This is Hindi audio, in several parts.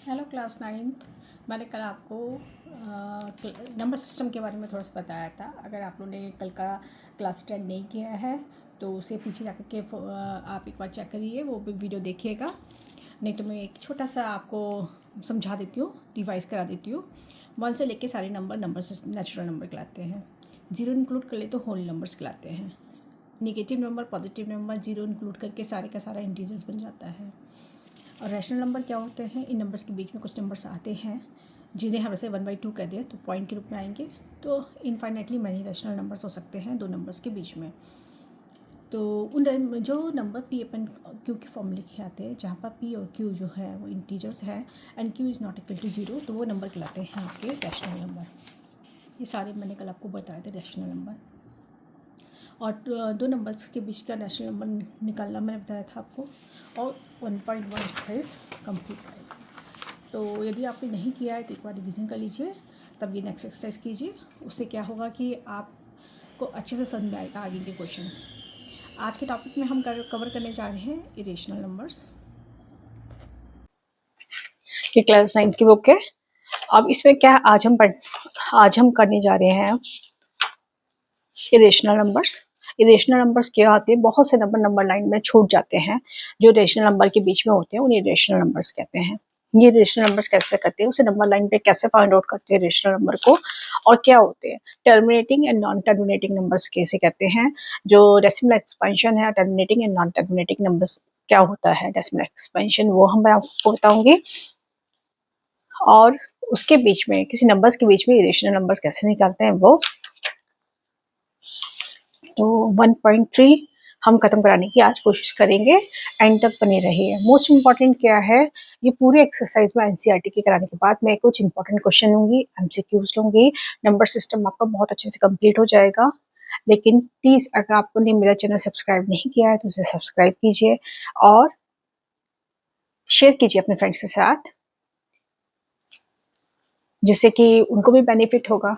Hello class ninth. मैंने कल आपको नंबर सिस्टम के बारे में थोड़ा सा बताया था। अगर आप लोगों ने कल का क्लास अटेंड नहीं किया है तो उसे पीछे जाकर के आप एक बार चेक करिए, वो भी वीडियो देखिएगा। नहीं तो मैं एक छोटा सा आपको समझा देती हूँ, रिवाइज़ करा देती हूँ। 1 से लेके सारे नंबर नेचुरल नंबर कहलाते हैं। 0 इंक्लूड कर ले तो होल नंबर्स कहलाते हैं। Negative number, positive number, 0 include करके सारे का सारा इंटीजर्स बन जाता है। और रैशनल नंबर क्या होते हैं? इन नंबर्स के बीच में कुछ नंबर्स आते हैं जिन्हें हम ऐसे 1/2 कह दें तो पॉइंट के रूप में आएंगे। तो इनफाइनेटली मैनी रैशनल नंबर्स हो सकते हैं दो नंबर्स के बीच में। तो उन जो नंबर पी अपन क्यू के फॉर्म लिखे आते हैं, जहाँ पर पी और क्यू जो है वो इंटीजर्स हैं and q is not equal to 0, तो वो नंबर कहलाते हैं आपके रैशनल नंबर। ये सारे मैंने कल आपको बताए थे रैशनल नंबर। और दो नंबर्स के बीच का रैशनल नंबर निकालना मैंने बताया था आपको, और 1.1 एक्सरसाइज कंप्लीट करेगा। तो यदि आपने नहीं किया है तो एक बार रिविज़न कर लीजिए, तब ये नेक्स्ट एक्सरसाइज कीजिए। उससे क्या होगा कि आपको अच्छे से समझ आएगा आगे के क्वेश्चंस। आज के टॉपिक में हम कवर करने जा रहे हैं इरेशनल नंबर्स। ये क्लास 9 की बुक है। अब इसमें क्या आज हम करने जा रहे हैं इरेशनल नंबर्स। इरेशनल नंबर्स क्या आते हैं? बहुत से नंबर लाइन में छूट जाते हैं, जो रेशनल नंबर के बीच में होते हैं उन्हें रेशनल नंबर्स कहते हैं। ये रेशनल नंबर्स कैसे करते हैं, उसे नंबर लाइन पे कैसे फाइंड आउट करते हैं रेशनल नंबर को, और क्या होते हैं terminating and non terminating numbers कैसे कहते हैं, जो डेसिमल एक्सपेंशन है। Terminating and non terminating numbers क्या होता है, डेसिमल एक्सपेंशन, वो हम मैं आपको बताऊंगी। और उसके बीच में किसी नंबर्स के बीच में इरेशनल नंबर्स कैसे निकालते हैं वो। तो 1.3 हम खत्म कराने की आज कोशिश करेंगे, एंड तक बने रहिए। मोस्ट इम्पॉर्टेंट क्या है, ये पूरे एक्सरसाइज में एनसीईआरटी के कराने के बाद मैं कुछ इंपॉर्टेंट क्वेश्चन लूंगी, एमसीक्यूज लूंगी। नंबर सिस्टम आपका बहुत अच्छे से कंप्लीट हो जाएगा। लेकिन प्लीज अगर आपने मेरा चैनल सब्सक्राइब नहीं किया है तो उसे सब्सक्राइब कीजिए और शेयर कीजिए अपने फ्रेंड्स के साथ, जिससे कि उनको भी बेनिफिट होगा।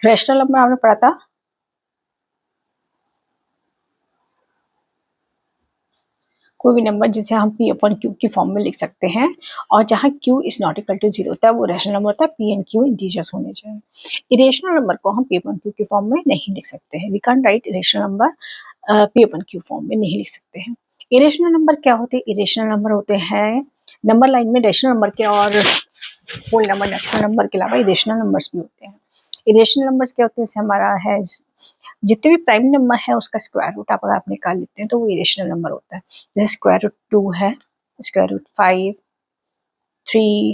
रैशनल नंबर आपने पढ़ा था, कोई भी नंबर जिसे हम p अपॉन क्यू की फॉर्म में लिख सकते हैं, और जहाँ q is not equal to 0 होता है वो रैशनल नंबर होता है। p एंड q इंटीजर्स होने चाहिए। इरेशनल नंबर को हम p अपॉन q की फॉर्म में नहीं लिख सकते हैं। We can write irrational number p upon q form में नहीं लिख सकते हैं। इरेशनल नंबर क्या होते हैं? इरेशनल नंबर होते हैं नंबर लाइन में रेशनल नंबर के और होल नंबर नेचुरल नंबर के अलावा इरेशनल नंबर्स भी होते हैं। इरेशनल नंबर्स क्या होते हैं? जैसे हमारा है जितने भी प्राइम नंबर है उसका स्क्वायर रूट अगर आप निकाल लेते हैं तो वो इरेशनल नंबर होता है। जैसे स्क्वायर रूट 2 है, स्क्वायर रूट 5, 3,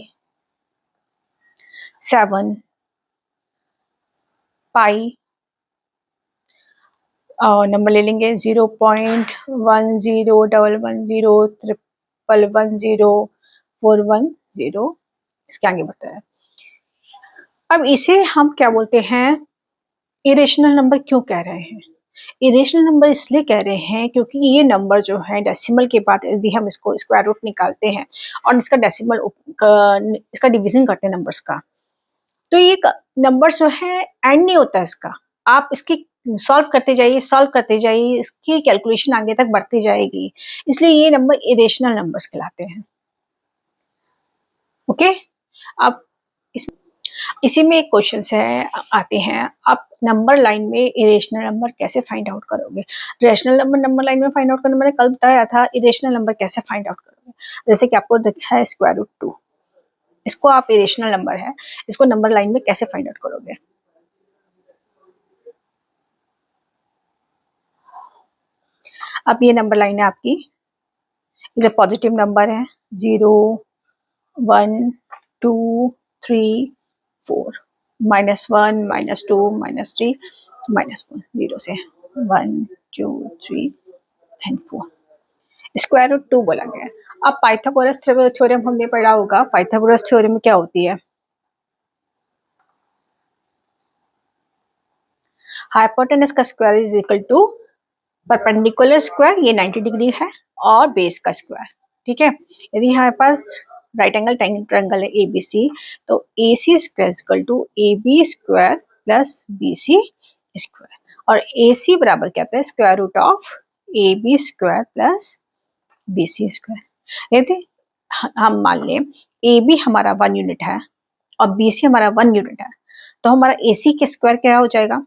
7, पाई, और नंबर ले लेंगे 0.10110110110410, इसके आगे बताया। अब इसे हम क्या बोलते हैं, इरेशनल नंबर क्यों कह रहे हैं? इरेशनल नंबर इसलिए कह रहे हैं क्योंकि ये नंबर जो है डेसिमल के बाद यदि हम इसको स्क्वायर रूट निकालते हैं और इसका डेसिमल इसका डिवीजन करते हैं नंबर्स का, तो ये नंबर जो है एंड नहीं होता इसका। आप इसकी सॉल्व करते जाइए, इसकी कैलकुलेशन आगे तक बढ़ती जाएगी। इसलिए ये नंबर इरेशनल नंबर्स कहलाते हैं। ओके, अब इसी में एक क्वेश्चन है आते हैं, आप नंबर लाइन में इरेशनल नंबर कैसे फाइंड आउट करोगे। रेशनल नंबर लाइन में फाइंड आउट करना मैंने कल बताया था। इरेशनल नंबर कैसे फाइंड आउट करोगे, जैसे कि आपको दिखा है स्क्वायर रूट 2, इसको आप इरेशनल नंबर है, इसको नंबर लाइन में कैसे फाइंड आउट करोगे। अब ये नंबर लाइन है आपकी, इधर पॉजिटिव नंबर है 0, 1, 2, 3, 4, -1, -2, -3, -1, 0 से 1, 2, 3 एंड 4, स्क्वायर रूट 2 बोला गया है। अब पाइथागोरस थ्योरम हमने पढ़ा होगा। पाइथागोरस थ्योरम में क्या होती है, हाइपोटेनस का square is equal to perpendicular square ये 90 डिग्री है और बेस का स्क्वायर, ठीक है। यदि हमारे पास राइट एंगल ट्रायंगल है ए बी सी, तो A C square equal to A B square plus B C square, और ए सी बराबर क्या आता है square root of A B square plus B C square. यदि हम मान लें ए बी हमारा 1 यूनिट है और बी सी हमारा 1 यूनिट है, तो हमारा ए सी के स्क्वायर क्या हो जाएगा,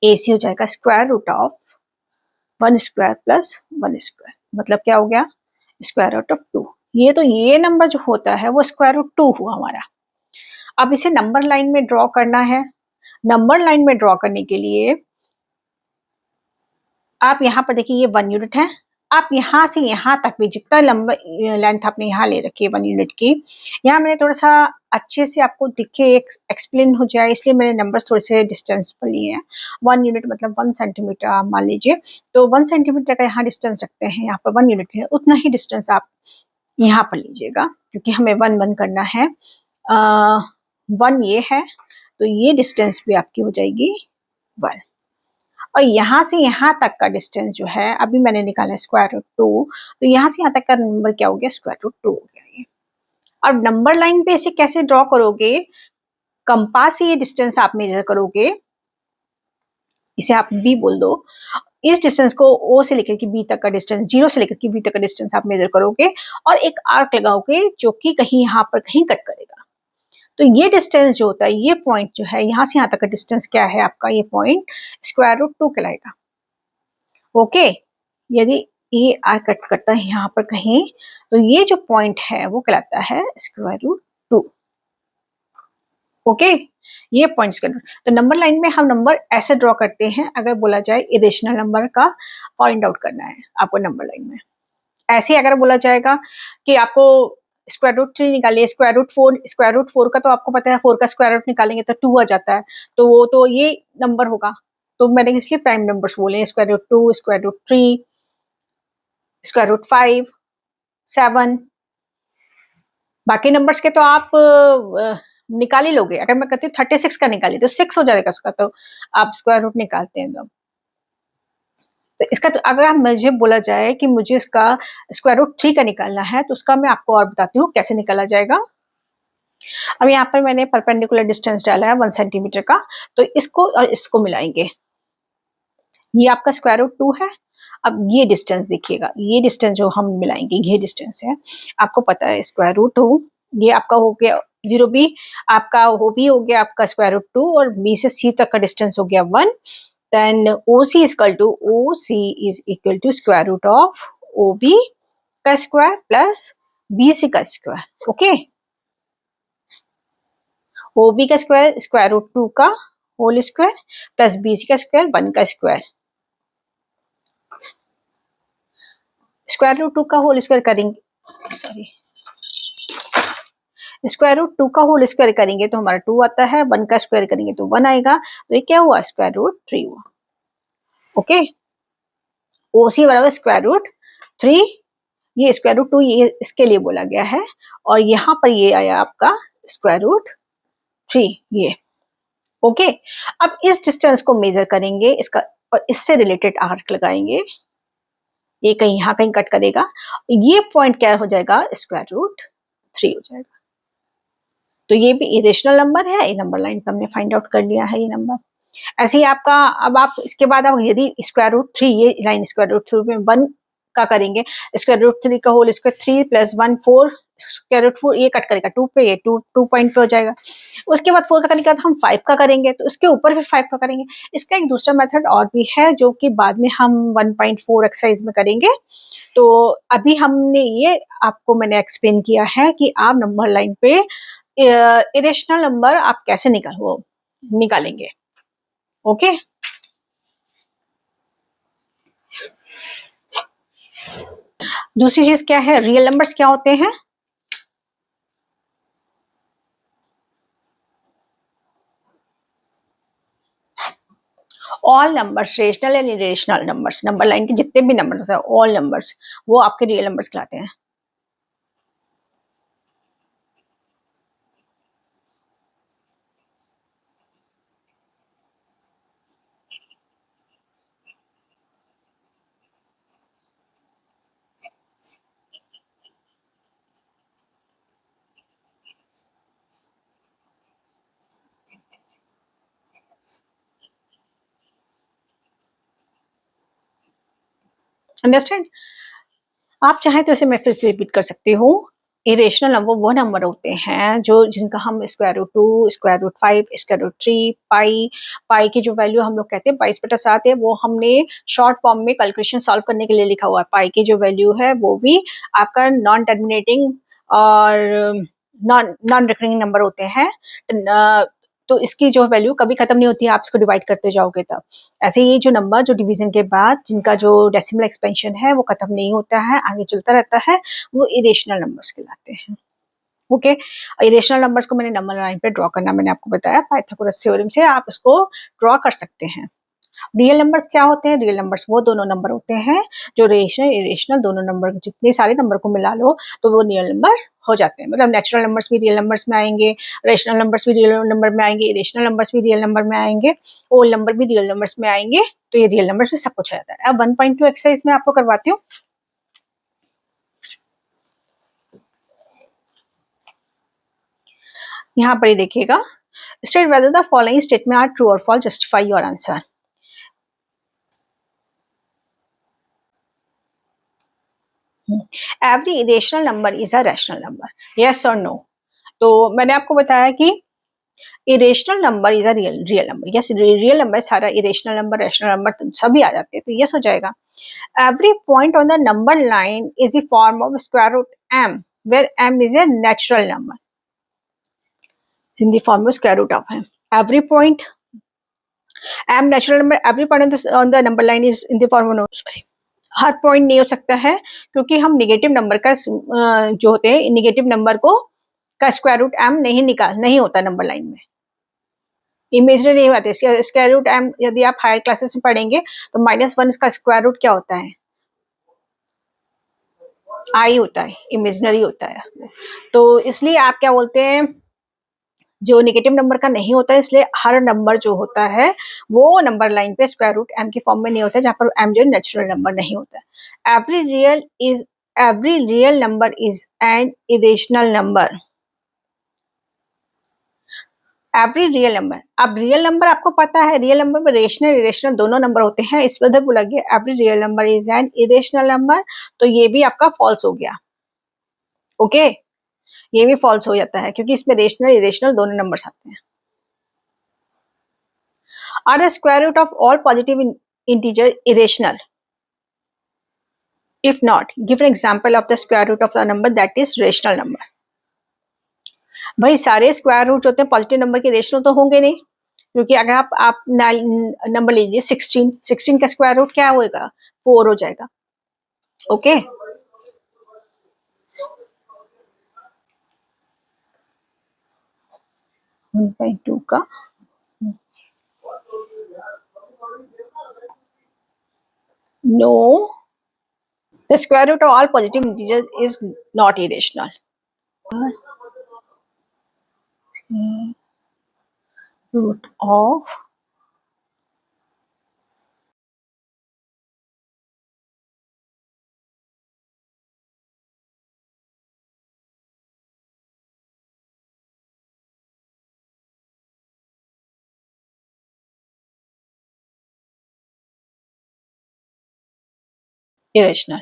ए सी हो जाएगा square root of 1 square plus 1 square, मतलब क्या हो गया स्क्वायर रूट ऑफ 2। ये तो ये नंबर जो होता है वो स्क्वायर रूट 2 हुआ हमारा। अब इसे नंबर लाइन में ड्रॉ करना है। नंबर लाइन में ड्रॉ करने के लिए आप यहाँ पर देखिए ये 1 यूनिट है, आप यहाँ से यहाँ तक भी जितना लंबा लेंथ आपने यहाँ ले रखी है 1 यूनिट की, यहाँ मैंने थोड़ा सा अच्छे से आपको दिखे एक्सप्लेन हो जाए इसलिए मैंने नंबर्स थोड़े से डिस्टेंस पर लिए हैं। 1 यूनिट मतलब 1 सेंटीमीटर आप मान लीजिए, तो 1 सेंटीमीटर का यहाँ डिस्टेंस रखते हैं, यहाँ पर 1 यूनिट है, उतना ही डिस्टेंस आप यहाँ पर लीजिएगा क्योंकि हमें 1 1 करना है। 1 ये है तो ये डिस्टेंस भी आपकी हो जाएगी 1, और यहाँ से यहाँ तक का डिस्टेंस जो है अभी मैंने निकाला स्क्वायर रूट 2, तो यहाँ से यहाँ तक का नंबर क्या हो गया स्क्वायर रूट 2 हो गया ये। अब नंबर लाइन पे इसे कैसे ड्रॉ करोगे, कंपास से ये डिस्टेंस आप मेजर करोगे, इसे आप बी बोल दो, इस डिस्टेंस को ओ से लेकर के बी तक का डिस्टेंस, 0 से लेकर के बी तक का डिस्टेंस आप मेजर करोगे और एक आर्क लगाओगे जो कि कहीं यहाँ पर कहीं कट करेगा। तो ये डिस्टेंस जो होता है, ये पॉइंट जो है यहाँ से यहाँ तक का डिस्टेंस क्या है आपका, ये पॉइंट स्क्वायर रूट 2 कहलाएगा। ओके, यदि ये आर्क कट करता है यहाँ पर कहीं, तो ये जो पॉइंट है वो कहलाता है स्क्वायर रूट 2। ओके, ये पॉइंट्स कर, तो नंबर लाइन में हम नंबर ऐसे ड्रॉ करते हैं अगर बोला जाए इरेशनल नंबर का फाइंड आउट करना है आपको नंबर लाइन में। ऐसे अगर बोला जाएगा कि आपको स्क्वायर रूट 3 निकालिए, स्क्वायर रूट 4 का तो आपको पता है 4 का स्क्वायर रूट निकालेंगे तो 2 आ जाता है, तो वो तो ये नंबर होगा, तो मैंने इसलिए प्राइम नंबर्स बोले square root 2, square root 3, square root 5, 7। बाकी नंबर्स के तो आप निकाल ही लोगे। अगर मैं कहती हूँ 36 का निकालिए तो 6 हो जाएगा उसका, तो आप स्क्वायर रूट निकालते हैं तो इसका, तो अगर मुझे बोला जाए कि मुझे इसका स्क्वायर रूट 3 का निकालना है तो उसका मैं आपको और बताती हूँ कैसे निकाला जाएगा। अब यहाँ पर मैंने परपेंडिकुलर डिस्टेंस डाला है 1 सेंटीमीटर का, तो इसको और इसको मिलाएंगे, ये आपका स्क्वायर रूट 2 है। अब ये डिस्टेंस देखिएगा, ये डिस्टेंस जो हम मिलाएंगे ये डिस्टेंस है, आपको पता है स्क्वायर रूट 2, ये आपका हो गया 0 बी, आपका वो भी हो गया आपका स्क्वायर रूट 2, और बी से सी तक का डिस्टेंस हो गया 1। Then O C is equal to square root of O B का स्क्वायर प्लस बी सी का स्क्वायर। ओके, ओ बी का स्क्वायर स्क्वायर रूट 2 का whole square plus B C का स्क्वायर 1 का स्क्वायर, स्क्वायर रूट 2 का होल स्क्वायर करेंगे, सॉरी, स्क्वायर रूट 2 का होल स्क्वायर करेंगे तो हमारा 2 आता है, 1 का स्क्वायर करेंगे तो 1 आएगा, तो ये क्या हुआ स्क्वायर रूट 3 हुआ। ओके, ओ सी बराबर स्क्वायर रूट 3, ये स्क्वायर रूट 2 ये इसके लिए बोला गया है, और यहाँ पर ये आया आपका स्क्वायर रूट 3 ये। ओके, अब इस डिस्टेंस को मेजर करेंगे इसका, और इससे रिलेटेड आर्क लगाएंगे, ये कहीं यहाँ कहीं कट करेगा, ये पॉइंट क्या हो जाएगा स्क्वायर रूट 3 हो जाएगा। तो ये भी इरेशनल नंबर है, ये नंबर लाइन पर हमने फाइंड आउट कर लिया है ये नंबर। ऐसे ही आपका, अब आप इसके बाद आप यदि स्क्वायर रूट 3 ये लाइन स्क्वायर रूट 3 में 1 का करेंगे, स्क्वायर रूट 3 का whole square 3 plus 1 4, square root 4 ये कट करेगा 2 पे, ये 2 पॉइंट पे हो जाएगा। उसके बाद 4 का करने के बाद हम 5 का करेंगे तो उसके ऊपर फिर 5 का करेंगे। इसका एक दूसरा मेथड और भी है जो कि बाद में हम 1.4 एक्सरसाइज में करेंगे। तो अभी हमने ये आपको मैंने एक्सप्लेन किया है कि आप नंबर लाइन पे इरेशनल नंबर आप कैसे निकालेंगे। ओके, दूसरी चीज क्या है, रियल नंबर्स क्या होते हैं, all numbers, rational and irrational numbers, number line के जितने भी नंबर्स है ऑल नंबर्स वो आपके रियल नंबर्स कहलाते हैं। अंडरस्टैंड? आप चाहें तो इसे मैं फिर से रिपीट कर सकती हूँ। इरेशनल नंबर वो नंबर होते हैं जो जिनका हम square root 2, square root 5, square root 3, pi की जो वैल्यू हम लोग कहते हैं 22/7 है, वो हमने शॉर्ट फॉर्म में कैलकुलेशन सॉल्व करने के लिए लिखा हुआ है। पाई की जो वैल्यू है वो भी आपका नॉन टर्मिनेटिंग और नॉन नॉन रिकरिंग नंबर होते हैं। तो इसकी जो वैल्यू कभी खत्म नहीं होती है, आप इसको डिवाइड करते जाओगे तब। ऐसे ये जो नंबर जो डिवीजन के बाद जिनका जो डेसिमल एक्सपेंशन है वो खत्म नहीं होता है, आगे चलता रहता है, वो इरेशनल नंबर्स कहलाते हैं। ओके, इरेशनल नंबर्स को मैंने नंबर लाइन पे ड्रॉ करना मैंने आपको बताया, पाइथागोरस थ्योरम से आप इसको ड्रॉ कर सकते हैं। रियल नंबर्स क्या होते हैं? रियल नंबर्स वो दोनों नंबर होते हैं जो रेशनल इरेशनल दोनों नंबर, जितने सारे नंबर को मिला लो तो वो रियल नंबर हो जाते हैं। मतलब नेचुरल नंबर्स भी रियल नंबर्स में आएंगे, रेशनल नंबर्स भी रियल नंबर में आएंगे, इरेशनल नंबर्स भी रियल नंबर में आएंगे, होल नंबर भी रियल नंबर्स में आएंगे। तो ये रियल नंबर्स में सब कुछ आ जाता है। अब 1.2 एक्सरसाइज में आपको करवाती हूँ। यहाँ पर ही देखिएगा, state whether the following statement are true और false, justify your answer. Every irrational number is a rational number, yes और नो? तो मैंने आपको बताया कि irrational number is a real number, yes real number सारा, इरेशनल नंबर रैशनल नंबर सभी आ जाते हैं, तो यस हो जाएगा। Every point on the number line is the form of square root m, where m is a natural number in the form of square root of m. Every point m natural number, every point on the number line is in the form of, no sorry, her point नहीं हो सकता है, क्योंकि हम निगेटिव नंबर का जो होते हैं निगेटिव नंबर को का स्क्वायर रूट m नहीं होता नंबर लाइन में, इमेजनरी नहीं होते। स्क्वायर रूट m यदि आप हायर क्लासेस में पढ़ेंगे तो -1 इसका स्क्वायर रूट क्या होता है? आई होता है, इमेजनरी होता है। तो इसलिए आप क्या बोलते हैं, जो नेगेटिव नंबर का नहीं होता है, इसलिए हर नंबर जो होता है वो नंबर लाइन पे स्क्वायर रूट m के फॉर्म में नहीं होता है, जहां पर m जो नेचुरल नंबर नहीं होता है। Every real number is an irrational number. Every real number, अब रियल नंबर आपको पता है, रियल नंबर में रेशनल इरेशनल दोनों नंबर होते हैं, इस वजह बोला गया every real number is an irrational number, तो ये भी आपका फॉल्स हो गया। ओके, ये भी फॉल्स हो जाता है क्योंकि इसमें रेशनल इरेशनल दोनों नंबर्स आते हैं। Are the square root of all positive integer irrational? If not, give an example of the square root of the number that is rational number. भाई सारे स्क्वायर रूट होते हैं पॉजिटिव नंबर के, रेशनल तो होंगे नहीं, क्योंकि अगर आप नंबर लीजिए 16 का स्क्वायर रूट क्या होगा? 4 हो जाएगा। ओके, 1.2 का no, the square root of all positive integers is not irrational. Root of irrational.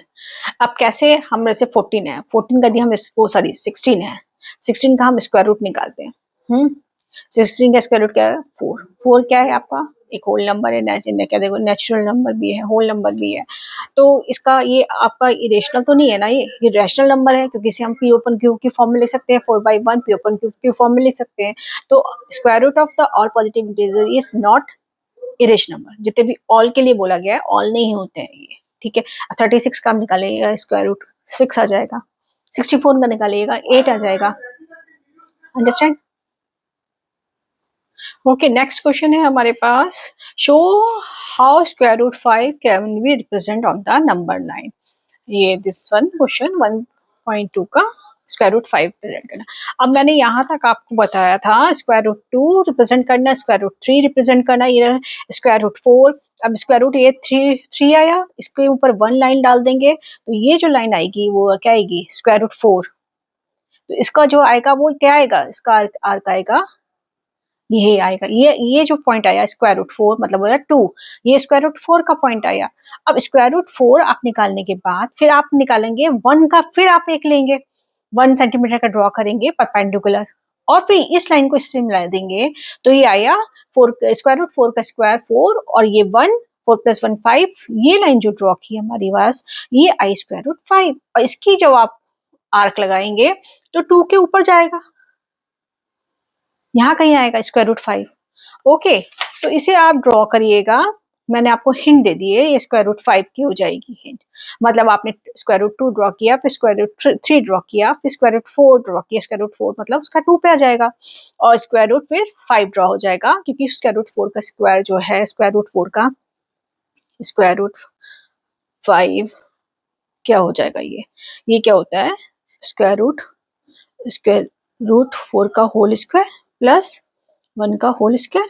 अब कैसे, हम जैसे 14 है, 14 का यदि हम इसको सॉरी 16 है, 16 का हम स्क्वायर रूट निकालते हैं। 16 का स्क्वायर रूट क्या है? 4। 4 क्या है आपका? एक होल नंबर है, क्या देखो नेचुरल नंबर भी है, होल नंबर भी है, तो इसका ये आपका इरेशनल तो नहीं है ना, ये रैशनल नंबर है, क्योंकि इसे हम पी ओपन क्यूब की फॉर्म में लिख सकते हैं, 4/1 पी ओपन क्यूब की फॉर्म में लिख सकते हैं। तो square root of the all positive integer is not irrational number. जितने भी ऑल के लिए बोला गया है, ऑल नहीं होते हैं ये, ठीक है। 36 का हम निकालेगा स्क्वायर रूट 6 आ जाएगा, 64 का निकालिएगा 8 आ जाएगा। अंडरस्टैंड? ओके, नेक्स्ट क्वेश्चन है हमारे पास, show how square root 5 can be represent on the number line. ये दिस वन क्वेश्चन 1.2 का स्क्वायर रूट 5 रिप्रेजेंट करना। अब मैंने यहाँ तक आपको बताया था स्क्वायर रूट 2 रिप्रेजेंट करना, स्क्वायर रूट 3 रिप्रेजेंट करना, ये स्क्वायर रूट 4। अब स्क्वायर रूट ये 3 आया, इसके ऊपर 1 लाइन डाल देंगे, तो ये जो लाइन आएगी वो क्या आएगी? Square root 4। तो इसका जो आएगा वो क्या आएगा? इसका आर्क आएगा ये आएगा, ये जो पॉइंट आया स्क्वायर रूट 4 मतलब हो जाए 2, ये स्क्वायर रूट 4 का पॉइंट आया। अब स्क्वायर रूट 4 आप निकालने के बाद फिर आप निकालेंगे 1 का, फिर आप एक लेंगे 1 सेंटीमीटर का ड्रॉ करेंगे परपेंडिकुलर, और फिर इस लाइन को इससे मिला देंगे, तो ये आया 4 स्क्वायर रूट 4 का स्क्वायर 4 और ये 1, 4 + 1 5, ये लाइन जो ड्रॉ की हमारी पास ये आई स्क्वायर रूट 5, और इसकी जब आप आर्क लगाएंगे तो 2 के ऊपर जाएगा, यहाँ कहीं आएगा स्क्वायर रूट 5। ओके, तो इसे आप ड्रॉ करिएगा, मैंने आपको हिंट दे दी है, ये स्क्वायर रूट 5 की हो जाएगी हिंट, मतलब आपने स्क्वायर रूट 2 ड्रॉ किया, फिर स्क्वायर रूट 3 ड्रॉ किया, फिर स्क्वायर रूट 4 ड्रॉ किया, स्क्वायर रूट 4 मतलब उसका 2 पे आ जाएगा, और स्क्वायर रूट फिर 5 ड्रॉ हो जाएगा, क्योंकि स्क्वायर रूट 4 का स्क्वायर जो है स्क्वायर रूट 4 का स्क्वायर रूट 5 क्या हो जाएगा, ये क्या होता है स्क्वायर रूट 4 का होल स्क्वायर प्लस 1 का होल स्क्वायर,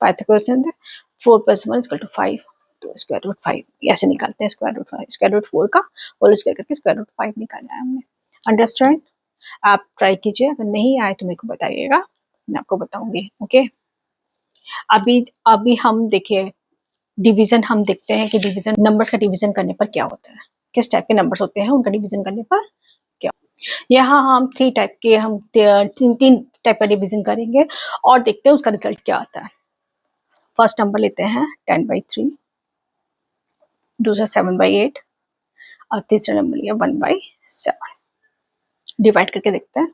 पाइथागोरस है 4 + 1 = 5, तो स्क्वायर रूट 5 ऐसे निकालते हैं, स्क्वायर रूट 5 स्क्वायर रूट 4 का होल स्क्वायर करके स्क्वायर रूट 5 निकाला है हमने। अंडरस्टैंड? आप ट्राई कीजिए, अगर नहीं आए तो मेरे को बताइएगा, मैं आपको बताऊंगी। ओके, अभी अभी हम देखिए डिवीजन, हम देखते हैं कि डिवीजन नंबर्स का डिवीजन करने पर क्या होता है, किस टाइप के नंबर्स होते हैं उनका डिवीजन करने पर क्या। यहाँ हम 3 टाइप के, हम तीन टाइप का डिवीजन करेंगे और देखते हैं उसका रिजल्ट क्या आता है। फर्स्ट नंबर लेते हैं 10/3, दूसरा 7/8 और तीसरा नंबर लिया 1/7। डिवाइड करके देखते हैं।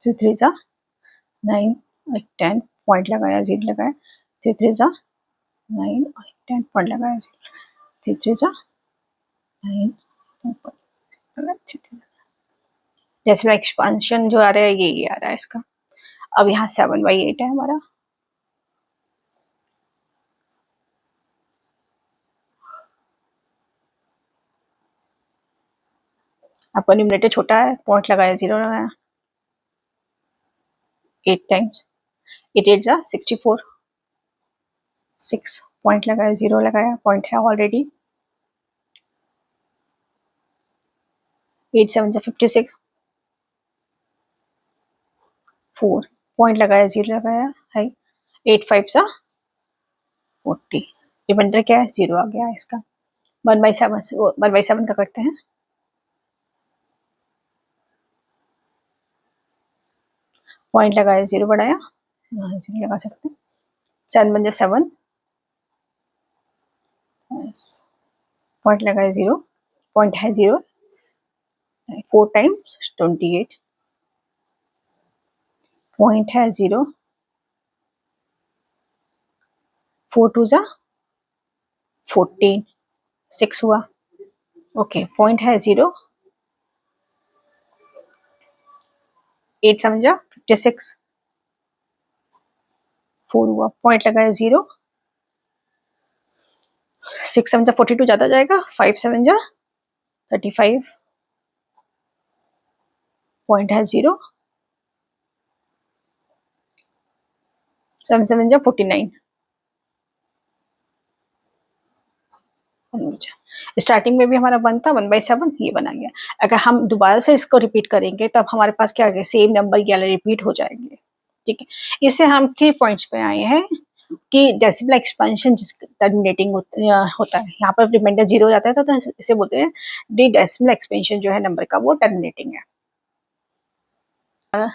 थ्री थ्री जा 9 और 10 पॉइंट लगाया, 0 लगाया, 3 3 जा 9 और 10 पॉइंट लगाया, 0 3 3 जा 9 डेसिमल एक्सपेंशन जो आ रहा है ये आ रहा है इसका। अब यहाँ 7/8 है हमारा, आपका न्यूमरेटर छोटा है, पॉइंट लगाया, 0 लगाया, 8 टाइम्स 8 8 जा 64, 6 पॉइंट लगाया, 0 लगाया, पॉइंट है ऑलरेडी, 8 7 जा 56, 4 पॉइंट लगाया, 0 लगाया है, 8 5 जा 40, रिमाइंडर क्या है 0 आ गया है इसका। 1/7 का करते हैं, पॉइंट लगाया, 0 बढ़ाया, 0 लगा सकते हैं, 7 1 जा 7, पॉइंट लगाया, 0 पॉइंट है, 0 4 टाइम्स 28, पॉइंट है, 0 4 2 जा 14, 6 हुआ। ओके, पॉइंट है, 0 8 7 जा 56, 4 हुआ, पॉइंट लगाया, 0 6 7 जा 42 ज्यादा जाएगा, 5 7 जा 35, पॉइंट है, 0 7 7 जा 49। स्टार्टिंग में भी हमारा 1 था, 1/7 ये बना गया। अगर हम दोबारा से इसको रिपीट करेंगे तब हमारे पास क्या आ गया, सेम नंबर ये रिपीट हो जाएंगे। ठीक है, इससे हम 3 पॉइंट्स पे आए हैं कि डेसिमल एक्सपेंशन जिस टर्मिनेटिंग होता है, यहाँ पर रिमाइंडर 0 हो जाता है तो इसे बोलते हैं डी डेसिमल एक्सपेंशन जो है नंबर का वो टर्मिनेटिंग है।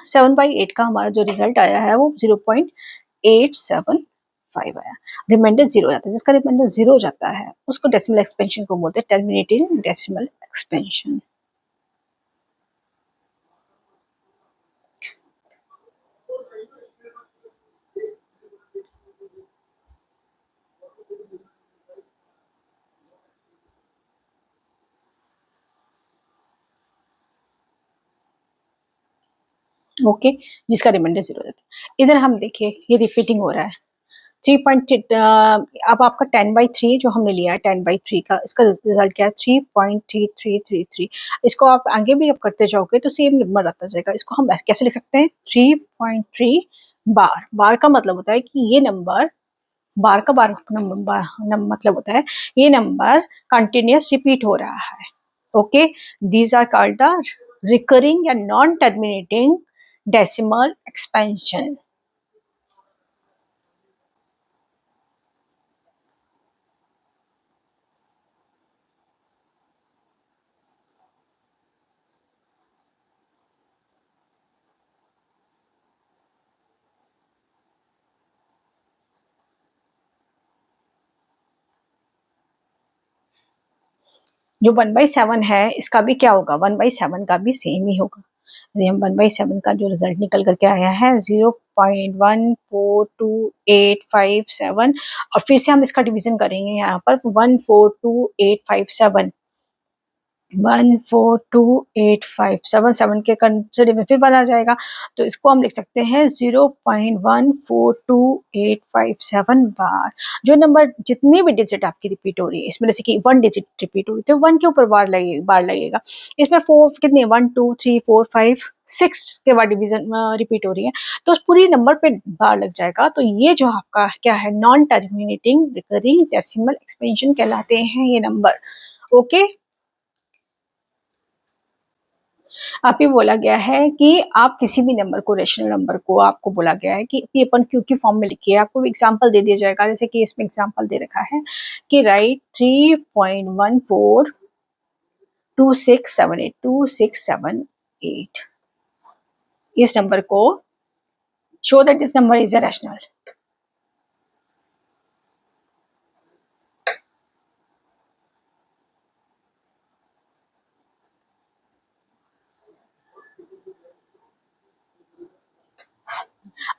7/8 का हमारा जो रिजल्ट आया है वो 0.875 आया। रिमाइंडर 0 जाता है, जिसका रिमाइंडर 0 जाता है उसको डेसिमल एक्सपेंशन को बोलते हैं टर्मिनेटिंग डेसिमल एक्सपेंशन। ओके, जिसका रिमाइंडर 0 जाता है। इधर हम देखिए ये रिपीटिंग हो रहा है 3. अब आपका 10/3 जो हमने लिया है 10/3 का, इसका रिजल्ट क्या है 3.3333। इसको आप आगे भी अब करते जाओगे तो सेम नंबर आता जाएगा। इसको हम कैसे लिख सकते हैं 3.3 बार। बार का मतलब होता है कि ये नंबर बार का बार मतलब होता है ये नंबर कंटिन्यूस रिपीट हो रहा है। Okay, these are called the recurring या नॉन टर्मिनेटिंग डेसिमल एक्सपेंशन। जो 1/7 है इसका भी क्या होगा, 1/7 का भी सेम ही होगा। यदि हम 1/7 का जो रिजल्ट निकल करके आया है 0.142857, और फिर से हम इसका डिवीजन करेंगे यहाँ पर 142857, 142857 7 के कंसिडर में फिर बना जाएगा, तो इसको हम लिख सकते हैं 0.142857 बार। जो नंबर जितनी भी डिजिट आपकी रिपीट हो रही है इसमें, जैसे कि 1 डिजिट रिपीट हो रही है तो 1 के ऊपर बार लगेगा। इसमें 4 कितने 1 2 3 4 5 6 के बाद डिवीजन रिपीट हो रही है तो उस पूरी नंबर पे बार लग जाएगा। तो ये जो आपका क्या है, non terminating recurring decimal expansion कहलाते हैं ये नंबर। ओके, आप ये बोला गया है कि आप किसी भी नंबर को, रेशनल नंबर को आपको बोला गया है कि पी अपन क्यू की फॉर्म में लिखिए। आपको एग्जांपल दे दिया जाएगा, जैसे कि इसमें एग्जांपल दे रखा है कि राइट 3.142678 इस नंबर को show that this number is a rational.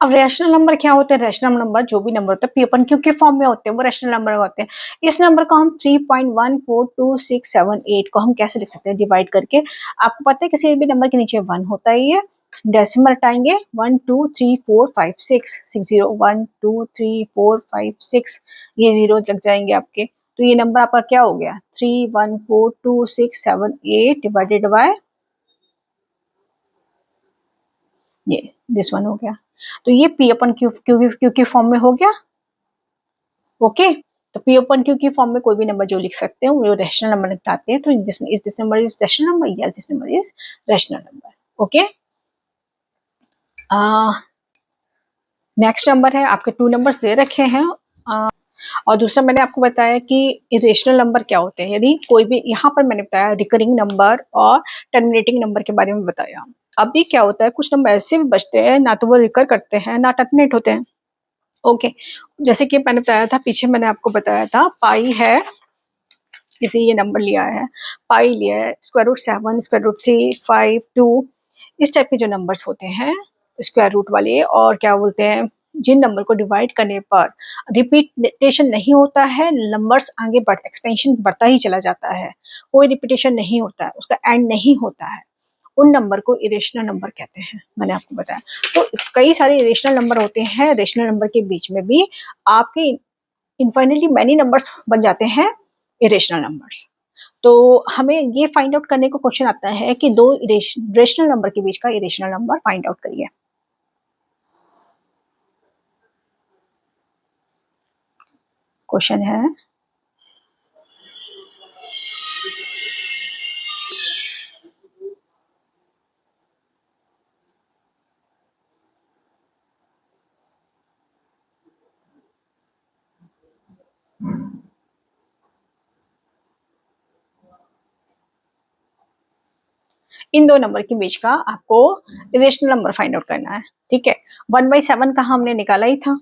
अब रैशनल नंबर क्या होते हैं, रैशनल नंबर जो भी नंबर होते हैं पी अपन क्यू के फॉर्म में होते हैं वो रैशनल नंबर होते हैं। इस नंबर को हम 3.142678 को हम कैसे लिख सकते हैं, डिवाइड करके। आपको पता है किसी भी नंबर के नीचे 1 होता ही है, डेसिमल हटाएंगे 1 2 3 4 5 6 6 0 1 2 3 4 5 6, ये जीरो लग जाएंगे आपके। तो ये नंबर आपका क्या हो गया 3142678 डिवाइडेड बाय ये दिस वन हो गया। तो ये पी अपन क्यू क्यू की फॉर्म में हो गया। ओके, तो पी अपन क्यू की फॉर्म में कोई भी नंबर जो लिख सकते हैं वो रैशनल नंबर निकलाते हैं। तो this number is rational number, yes this number is rational number. Okay, next number है, आपके 2 नंबर्स दे रखे हैं। और दूसरा मैंने आपको बताया कि इरेशनल नंबर क्या होते हैं। यदि कोई भी, यहाँ पर मैंने बताया रिकरिंग नंबर और टर्मिनेटिंग नंबर के बारे में बताया। अभी क्या होता है, कुछ नंबर ऐसे भी बचते हैं ना तो वो रिकर करते हैं ना टर्मिनेट होते हैं। ओके, जैसे कि मैंने बताया था, पीछे मैंने आपको बताया था पाई है, जैसे ये नंबर लिया है, पाई लिया है, √7 √3 5 2, इस टाइप के जो नंबर्स होते हैं स्क्वायर रूट वाले, और क्या बोलते हैं, जिन नंबर को डिवाइड करने पर रिपीटेशन नहीं होता है, नंबर्स आगे एक्सपेंशन बढ़ता ही चला जाता है, कोई रिपीटेशन नहीं होता है, उसका एंड नहीं होता है, उन नंबर को इरेशनल नंबर कहते हैं, मैंने आपको बताया। तो कई सारे इरेशनल नंबर होते हैं, रेशनल नंबर के बीच में भी आपके इनफाइनाइटली मैनी नंबर्स बन जाते हैं इरेशनल नंबर्स। तो हमें ये फाइंड आउट करने को क्वेश्चन आता है कि दो रेशनल नंबर के बीच का इरेशनल नंबर फाइंड आउट करिए। क्वेश्चन है इन दो नंबर के बीच का आपको इरेशनल नंबर फाइंड आउट करना है। ठीक है, 1/7 का हमने निकाला ही था,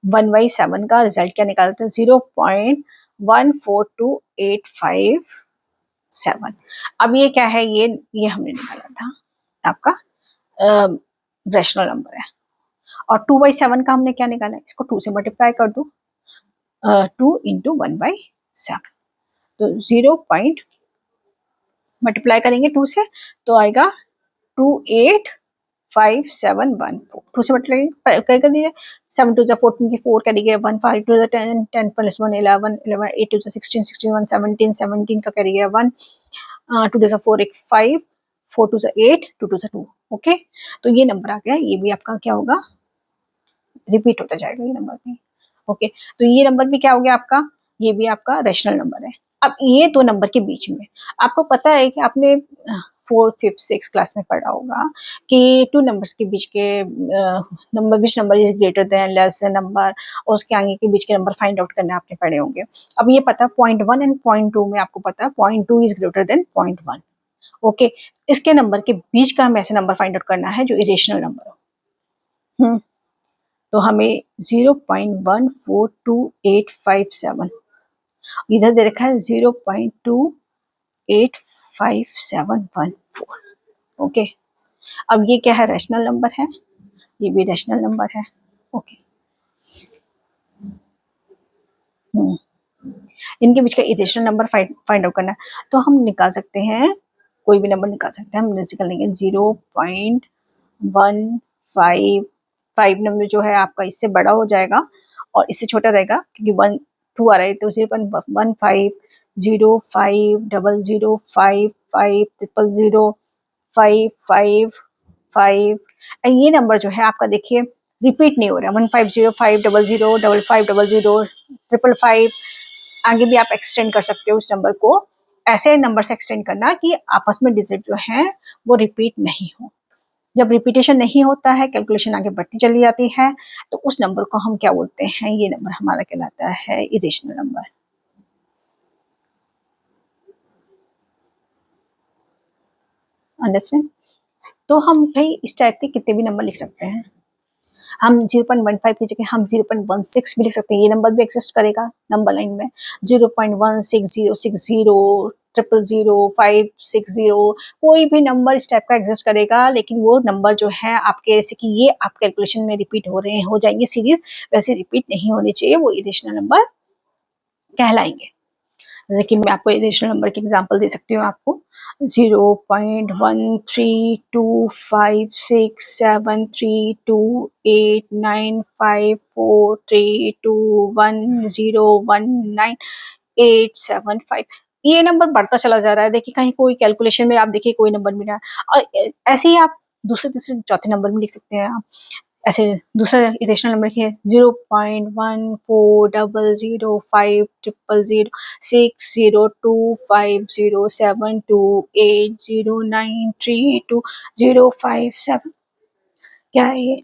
1/7 का रिजल्ट क्या निकाला था 0.142857। अब ये क्या है, ये हमने निकाला था आपका रेशनल नंबर है। और 2/7 का हमने क्या निकाला है, इसको 2 से मल्टीप्लाई कर दो, 2 इंटू 1/7, तो 0 पॉइंट मल्टीप्लाई करेंगे 2 से तो आएगा 28571। 2 से मल्टीप्लाई कर दीजिए, 7 2 14 की 4 करिए, 1 5 2 10 10 + 1 11 11 8 2 16 16 1 17 17 का करिए 1 2 2 4 1 5 4 2 8 2 2 2। ओके, तो ये नंबर आ गया, ये भी आपका क्या होगा, रिपीट होता जाएगा ये नंबर भी। ओके, तो ये नंबर भी क्या हो गया आपका, ये भी आपका रैशनल नंबर है। अब ये दो नंबर के बीच में आपको पता है कि आपने फोर्थ फिफ्थ सिक्स क्लास में पढ़ा होगा कि टू नंबर्स के बीच के number, which number is greater than less than number, और उसके आगे के बीच के नंबर फाइंड आउट करना आपने पढ़े होंगे। अब ये पता 0.1 एंड 0.2 में आपको पता है 0.2 इज ग्रेटर देन 0.1। ओके, इसके नंबर के बीच का हमें ऐसे नंबर फाइंड आउट करना है जो इरेशनल नंबर हो। तो हमें 0.142857 इधर दे रखा है 0.285714। ओके, अब ये क्या है, रैशनल नंबर है, ये भी रैशनल नंबर है। ओके, इनके बीच का इरेशनल नंबर फाइंड आउट करना है, तो हम निकाल सकते हैं, कोई भी नंबर निकाल सकते हैं। हम निकाल लेंगे 0.155 नंबर जो है आपका इससे बड़ा हो जाएगा और इससे छोटा रहेगा, क्योंकि 1 2 आ रहा है, तो 0.15050055005555, ये नंबर जो है आपका देखिए रिपीट नहीं हो रहा है, 1505005555 आगे भी आप एक्सटेंड कर सकते हो इस नंबर को। ऐसे नंबर से एक्सटेंड करना कि आपस में डिजिट जो है वो रिपीट नहीं हो। जब रिपीटेशन नहीं होता है, कैलकुलेशन आगे बढ़ती चली जाती है, तो उस नंबर को हम क्या बोलते हैं, ये नंबर हमारा कहलाता है इरेशनल नंबर। अंडरस्टैंड? तो हम भाई इस टाइप के कितने भी नंबर लिख सकते हैं। हम 0.15 की जगह हम 0.16 भी लिख सकते हैं, ये नंबर भी एग्जिस्ट करेगा नंबर लाइन में। 0.16060 0000560 कोई भी नंबर इस टाइप का एग्जिस्ट करेगा, लेकिन वो नंबर जो है आपके, जैसे कि ये आप कैलकुलेशन में रिपीट हो रहे हैं, हो जाएंगे सीरीज, वैसे रिपीट नहीं होने चाहिए, वो इरेशनल नंबर कहलाएंगे। जैसे कि मैं आपको इरेशनल नंबर की एग्जांपल दे सकती हूँ आपको, 0.13256732895432101985, ये नंबर बढ़ता चला जा रहा है। देखिए कहीं कोई कैलकुलेशन में आप देखिए कोई नंबर मिला, और ऐसे ही आप दूसरे तीसरे चौथे नंबर में लिख सकते हैं आप। ऐसे दूसरा इरेशनल नंबर है 0.14000520728093205 क्या है ये?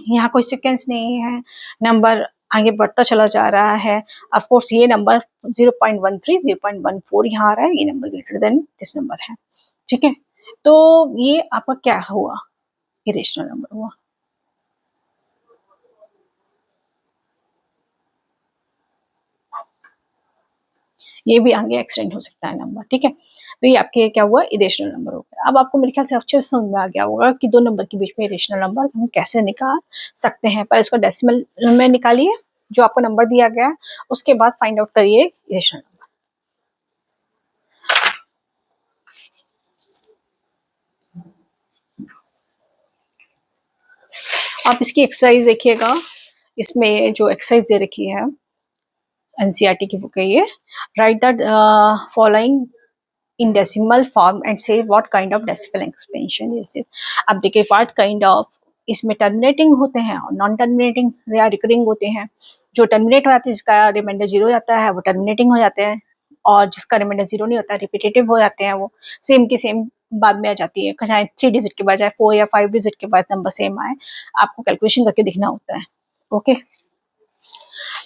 यहाँ कोई सिक्वेंस नहीं है, नंबर आगे बढ़ता चला जा रहा है। ऑफ कोर्स ये नंबर 0.13 0.14 यहाँ आ रहा है, ये number greater than this number है। ठीक है, तो ये आपका क्या हुआ, इरेशनल नंबर हुआ। ये भी आगे एक्सटेंड हो सकता है नंबर। ठीक है, तो ये आपके क्या हुआ, इरेशनल नंबर हो गया। अब आपको मेरे ख्याल से अच्छे से समझ में आ गया होगा कि दो नंबर के बीच में इरेशनल नंबर हम कैसे निकाल सकते हैं। पर इसको डेसिमल में निकालिए, जो आपको नंबर दिया गया, उसके बाद फाइंड आउट करिए इरेशनल नंबर। आप इसकी एक्सरसाइज देखिएगा, इसमें जो एक्सरसाइज दे रखी है एनसीईआरटी की बुक है ये, right the following in decimal form and say what kind of decimal expansion is this। अब देखिए what kind of, इसमें टर्मिनेटिंग होते हैं और नॉन टर्मिनेटिंग या रिकरिंग होते हैं। जो टर्मिनेट हो जाते हैं, जिसका रिमाइंडर 0 जाता है, वो टर्मिनेटिंग हो जाते हैं, और जिसका रिमाइंडर 0 नहीं होता, रिपीटेटिव हो जाते हैं, वो सेम की सेम बाद में आ जाती है, चाहे 3 डिजिट के बाद, चाहे 4 या 5 डिजिट के बाद नंबर सेम आए, आपको कैलकुलेशन करके दिखना होता है। ओके,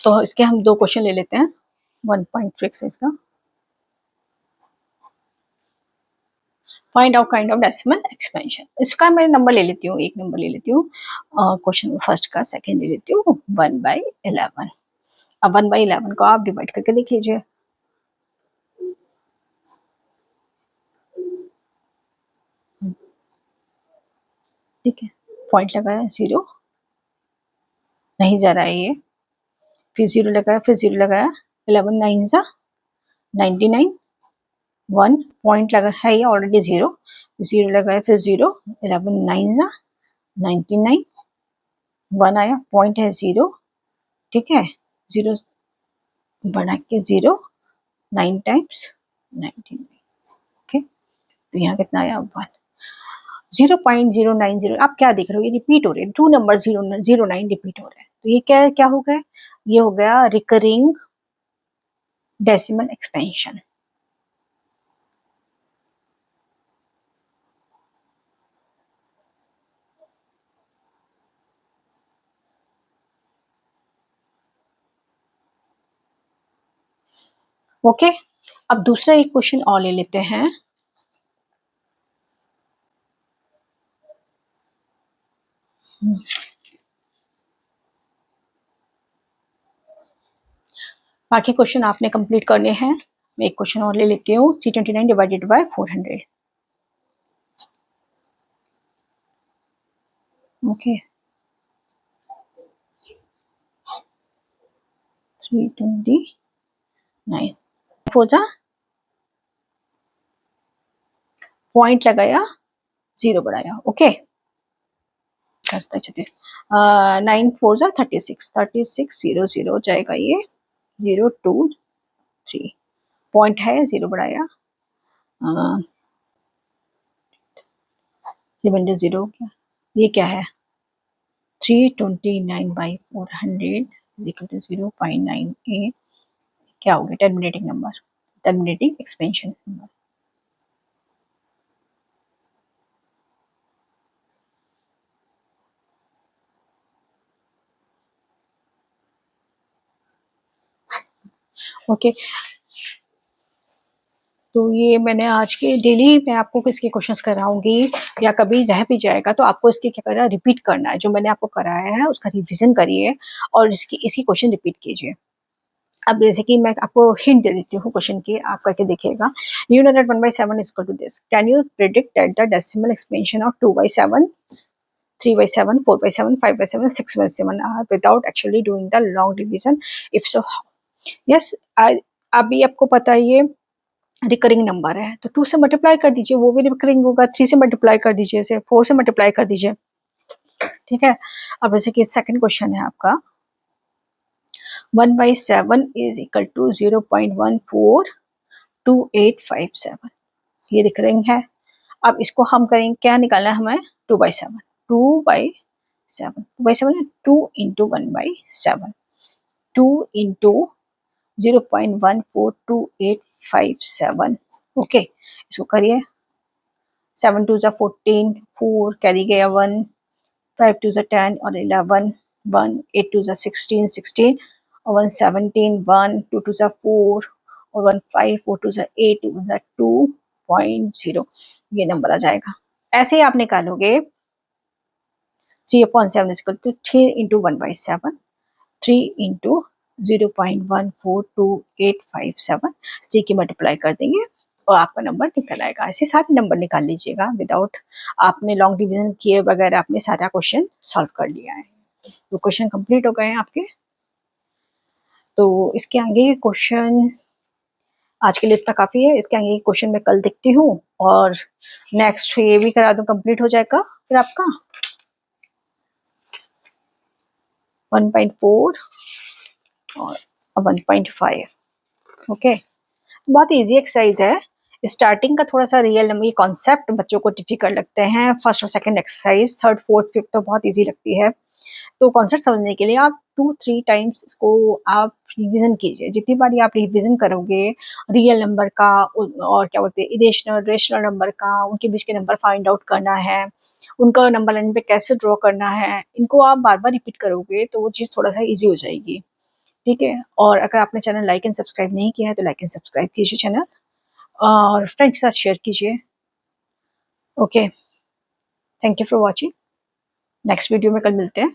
तो इसके हम 2 क्वेश्चन ले लेते हैं 1.6 इसका। Find out kind of decimal expansion, इसका मैं नंबर ले लेती हूँ, एक नंबर ले लेती हूँ क्वेश्चन फर्स्ट का, सेकंड ले लेती हूँ 1/11। अब 1/11 को आप डिवाइड करके देख लीजिए। ठीक है, पॉइंट लगाया, 0 नहीं जा रहा है ये, फिर 0 लगाया, फिर 0 लगाया, 11 9 सा 99, 1 पॉइंट लगा है ये ऑलरेडी 0, 0 लगाया, फिर 0, 11 9 सा 99, 1 आया, पॉइंट है 0। ठीक है, 0 बढ़ा के 0 9 टाइम्स 99। ओके, तो यहाँ कितना आया 1। 0.090 आप क्या देख रहे हो, ये रिपीट हो रहे हैं, 2 नंबर 009 रिपीट हो रहे हैं, तो ये क्या क्या हो गया, ये हो गया रिकरिंग डेसिमल एक्सपेंशन। ओके, अब दूसरा एक क्वेश्चन और ले लेते हैं। बाकी क्वेश्चन आपने कंप्लीट करने हैं। मैं एक क्वेश्चन और ले लेती हूँ। 329 डिवाइडेड बाय 400। ओके, 329 फोर जा पॉइंट लगाया, 0 बढ़ाया। ओके, 9 4 जा 36, 36 0 0 जाएगा ये 0 2 3 पॉइंट है, 0 बढ़ाया, रिमाइंडर 0 हो गया। ये क्या है? 329 बाई 400 इज इक्वल टू 0.98। क्या हो गया? Terminating number, terminating expansion number. Okay, तो ये मैंने आज के डेली मैं आपको किसके क्वेश्चंस कराऊंगी, या कभी रह भी जाएगा तो आपको इसके क्या करना है, रिपीट करना है। जो मैंने आपको कराया है उसका रिवीजन करिए और इसकी क्वेश्चन रिपीट कीजिए। अब जैसे कि मैं आपको हिंट दे देती हूँ क्वेश्चन की, आप करके देखिएगा। You know that 1/7 is equal to this. Can you predict that the decimal expansion of 2/7, 3/7, 4/7, 5/7, 6/7 are without actually doing the long division? If so, how? Yes, अभी आपको पता है ये रिकरिंग नंबर है, तो 2 से मल्टीप्लाई कर दीजिए, वो भी रिकरिंग होगा। 3 से मल्टीप्लाई कर दीजिए, इसे 4 से मल्टीप्लाई कर दीजिए। ठीक है, अब जैसे कि सेकंड क्वेश्चन है आपका, 1/7 इज इक्वल टू 0.142857। ये रिकरिंग है। अब इसको हम करेंगे, क्या निकालना है हमें? 2/7, 2/7, 2/7 है, 2 इंटू 1/7, 2 इंटू 0.142857। ओके, इसको करिए। 7 2 14, 4 कैरी गया 1, 5 2 10 और 11, 1 8 2 16, 16 और 1 17, 1 2 2 4 और 1 5 4 2 8 2 2.0। ये नंबर आ जाएगा। ऐसे ही आप निकालोगे 3/7 is equal to 3 into 1/7, 3 into 0.142857, 3 की मल्टीप्लाई कर देंगे और आपका नंबर निकल आएगा। ऐसे सारे नंबर निकाल लीजिएगा विदाउट आपने लॉन्ग डिवीजन किए बगैर, आपने सारा क्वेश्चन सॉल्व कर लिया है। तो क्वेश्चन कंप्लीट हो गए हैं आपके। तो इसके आगे क्वेश्चन आज के लिए इतना काफी है। इसके आगे क्वेश्चन मैं कल देखती हूँ और नेक्स्ट ये भी करा दूं, कंप्लीट हो जाएगा फिर आपका 1.4 और 1.5। ओके, बहुत इजी एक्सरसाइज है। स्टार्टिंग का थोड़ा सा रियल नंबर, ये कॉन्सेप्ट बच्चों को डिफिकल्ट लगते हैं। फर्स्ट और second exercise, third fourth fifth तो बहुत इजी लगती है। तो कॉन्सेप्ट समझने के लिए आप 2-3 टाइम्स इसको आप रिवीजन कीजिए। जितनी बार आप रिवीजन करोगे रियल नंबर का और क्या बोलते हैं इरेशनल रेशनल नंबर का, उनके बीच के नंबर फाइंड आउट करना है, उनका नंबर लाइन पे कैसे ड्रॉ करना है, इनको आप बार बार रिपीट करोगे तो वो चीज़ थोड़ा सा ईजी हो जाएगी। ठीक है, और अगर आपने चैनल लाइक एंड सब्सक्राइब नहीं किया है तो लाइक एंड सब्सक्राइब कीजिए चैनल और फ्रेंड के साथ शेयर कीजिए। Okay, thank you for watching. Next video में कल मिलते हैं।